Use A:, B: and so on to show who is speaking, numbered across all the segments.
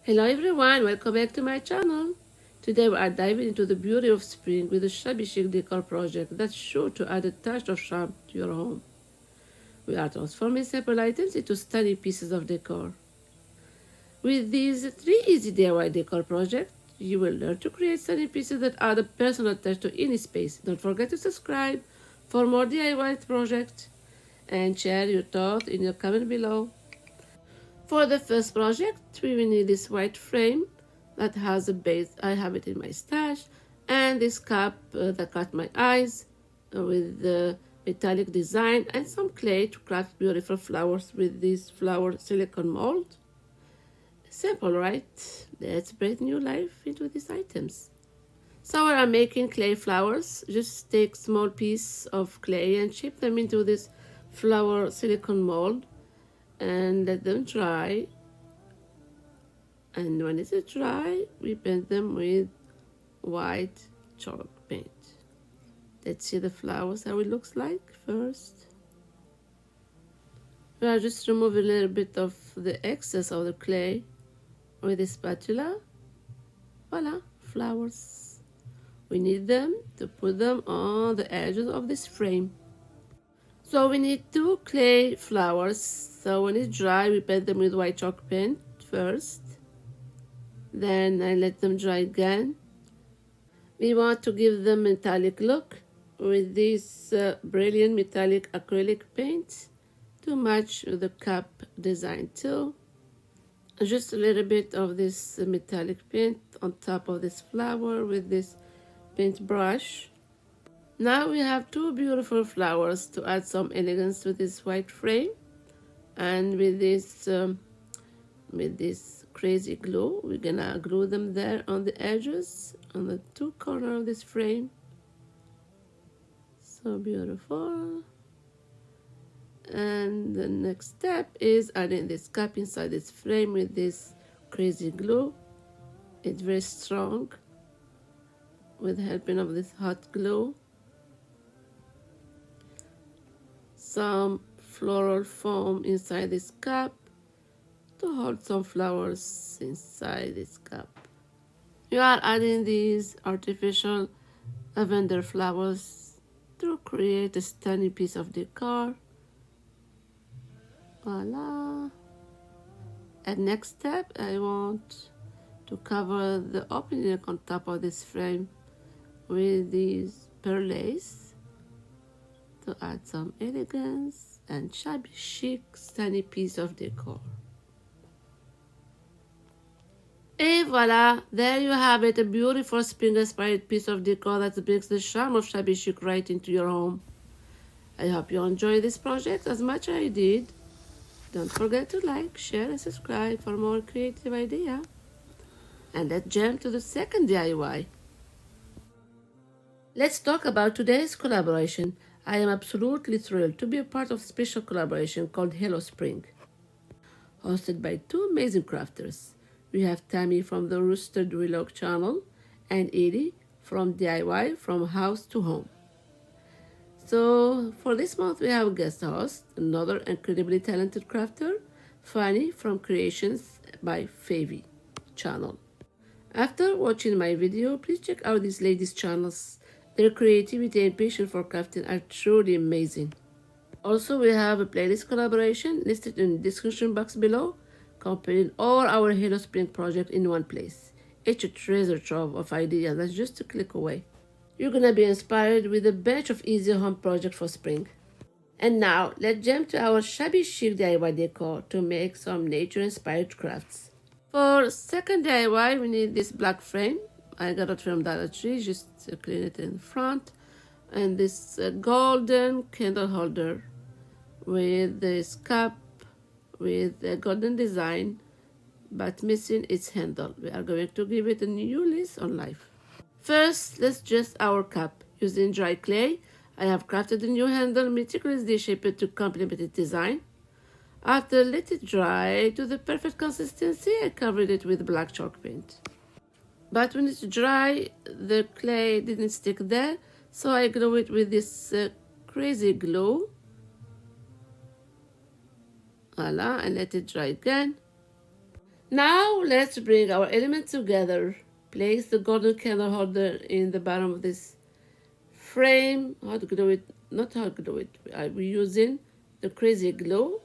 A: Hello everyone, welcome back to my channel. Today we are diving into the beauty of spring with a Shabby Chic Decor project that's sure to add a touch of charm to your home. We are transforming simple items into stunning pieces of decor. With these 3 easy DIY decor projects, you will learn to create stunning pieces that add a personal touch to any space. Don't forget to subscribe for more DIY projects and share your thoughts in the comment below. For the first project, we will need this white frame that has a base. I have it in my stash, and this cup that caught my eyes with the metallic design and some clay to craft beautiful flowers with this flower silicone mold. Simple, right? Let's breathe new life into these items. So when I'm making clay flowers, just take small piece of clay and shape them into this flower silicone mold and let them dry. And when it's dry, we paint them with white chalk paint. Let's see the flowers, how it looks like first. I'll just remove a little bit of the excess of the clay with a spatula. Voila, flowers. We need them to put them on the edges of this frame. So we need 2 clay flowers. So when it's dry, we paint them with white chalk paint first. Then I let them dry again. We want to give them a metallic look with this brilliant metallic acrylic paint to match the cup design too. Just a little bit of this metallic paint on top of this flower with this paintbrush. Now we have 2 beautiful flowers to add some elegance to this white frame, and with this crazy glue, we're gonna glue them there on the edges, on the 2 corners of this frame. So beautiful. And the next step is adding this cup inside this frame with this crazy glue. It's very strong with the helping of this hot glue. Some floral foam inside this cup to hold some flowers inside this cup. You are adding these artificial lavender flowers to create a stunning piece of decor. Voila. And next step, I want to cover the opening on top of this frame with these pearl lace to add some elegance and shabby chic stunning piece of decor. Et voila, there you have it, a beautiful spring-inspired piece of decor that brings the charm of shabby chic right into your home. I hope you enjoyed this project as much as I did. Don't forget to like, share, and subscribe for more creative ideas. And let's jump to the second DIY. Let's talk about today's collaboration. I am absolutely thrilled to be a part of a special collaboration called Hello Spring, hosted by 2 amazing crafters. We have Tammy from the Roasted Vlog channel and Edie from DIY From House to Home. So for this month we have a guest host, another incredibly talented crafter, Fanny from Creations by Favy channel. After watching my video, please check out these ladies' channels. Their creativity and passion for crafting are truly amazing. Also, we have a playlist collaboration listed in the description box below, compiling all our Hello Spring project in one place. It's a treasure trove of ideas that's just a click away. You're gonna be inspired with a bunch of easy home projects for spring. And now, let's jump to our shabby chic DIY decor to make some nature-inspired crafts. For second DIY, we need this black frame. I got it from Dollar Tree, just clean it in front. And this golden candle holder with this cup with a golden design, but missing its handle. We are going to give it a new lease on life. First, let's adjust our cup. Using dry clay, I have crafted a new handle meticulously shaped to complement its design. After let it dry to the perfect consistency, I covered it with black chalk paint. But when it's dry, the clay didn't stick there, so I glue it with this crazy glue. Voila, and let it dry again. Now let's bring our elements together. Place the golden candle holder in the bottom of this frame. Hot glue it, not hot glue it. We're using the crazy glue.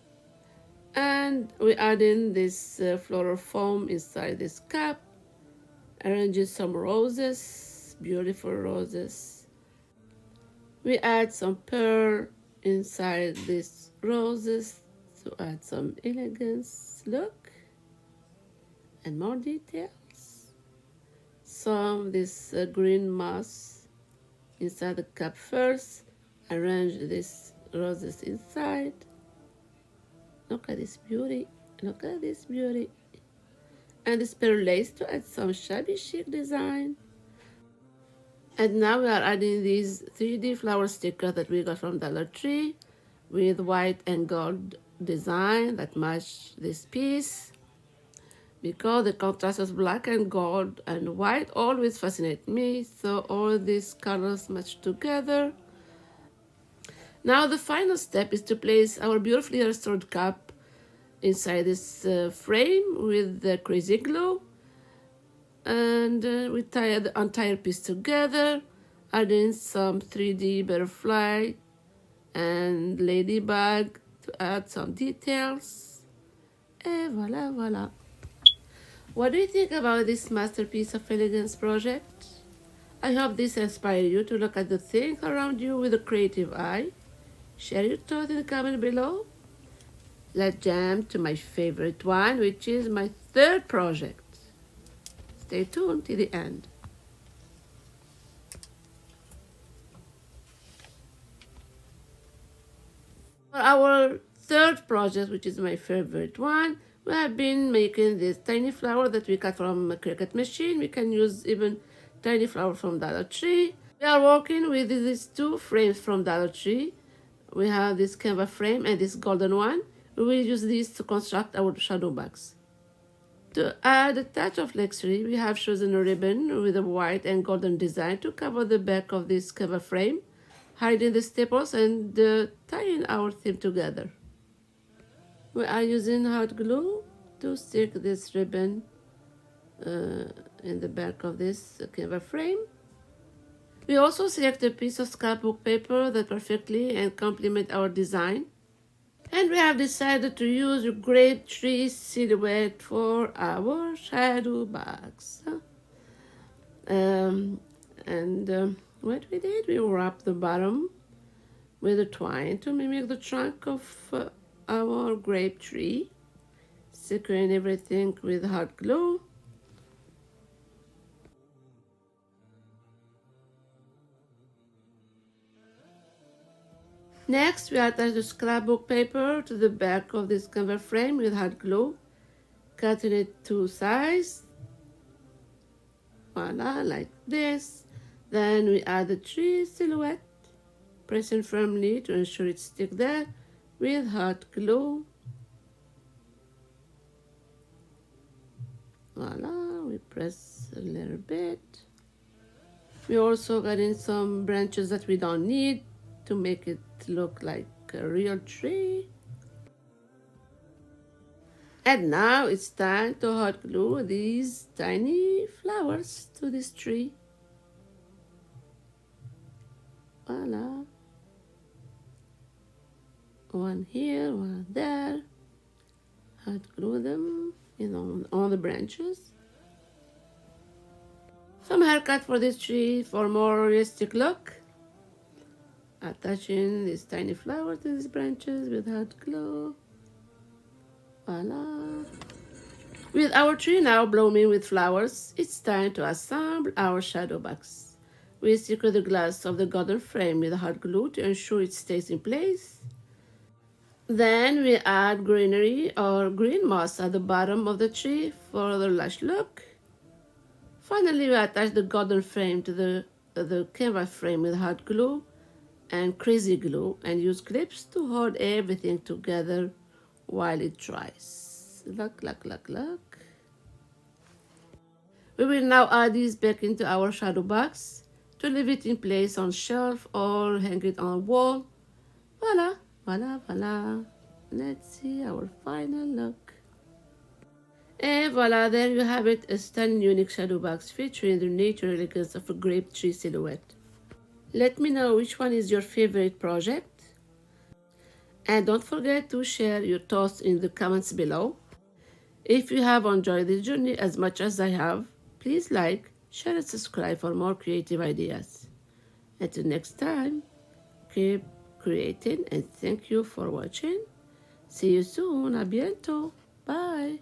A: And we add in this floral foam inside this cup. Arranging some roses, beautiful roses. We add some pearl inside these roses to add some elegance look and more details. Some this green moss inside the cup first. Arrange these roses inside. Look at this beauty. Look at this beauty. And this pearl lace to add some shabby chic design. And now we are adding these 3D flower stickers that we got from Dollar Tree with white and gold design that match this piece. Because the contrast of black and gold and white always fascinate me, so all these colors match together. Now the final step is to place our beautifully restored cup inside this frame with the crazy glue. And we tie the entire piece together, adding some 3D butterfly and ladybug to add some details. Et voila, voila. What do you think about this masterpiece of elegance project? I hope this inspires you to look at the things around you with a creative eye. Share your thoughts in the comment below. Let's jump to my favorite one, which is my third project. Stay tuned till the end. For our third project, which is my favorite one, we have been making this tiny flower that we cut from a Cricut machine. We can use even tiny flower from Dollar Tree. We are working with these two frames from Dollar Tree. We have this canvas frame and this golden one. We will use these to construct our shadow box. To add a touch of luxury, we have chosen a ribbon with a white and golden design to cover the back of this cover frame, hiding the staples and tying our theme together. We are using hot glue to stick this ribbon in the back of this cover frame. We also select a piece of scrapbook paper that perfectly and complement our design. And we have decided to use a grape tree silhouette for our shadow box. What we did, we wrapped the bottom with a twine to mimic the trunk of our grape tree, securing everything with hot glue. Next, we attach the scrapbook paper to the back of this cover frame with hot glue, cutting it to size. Voila, like this. Then we add the tree silhouette, pressing firmly to ensure it sticks there with hot glue. Voila, we press a little bit. We also got in some branches that we don't need to make it look like a real tree. And now it's time to hot glue these tiny flowers to this tree. Voila. One here, one there. Hot glue them, on the branches. Some haircut for this tree for more realistic look. Attaching this tiny flower to these branches with hot glue. Voila. With our tree now blooming with flowers, it's time to assemble our shadow box. We secure the glass of the golden frame with hot glue to ensure it stays in place. Then we add greenery or green moss at the bottom of the tree for the lush look. Finally, we attach the golden frame to the canvas frame with hot glue and crazy glue and use clips to hold everything together while it dries. Look. We will now add this back into our shadow box to leave it in place on shelf or hang it on a wall. Voila. Let's see our final look. And voila, there you have it, a stunning unique shadow box featuring the natural elegance of a grape tree silhouette. Let me know which one is your favorite project. And don't forget to share your thoughts in the comments below. If you have enjoyed this journey as much as I have, please like, share, and subscribe for more creative ideas. Until next time, keep creating and thank you for watching. See you soon. A bientôt. Bye.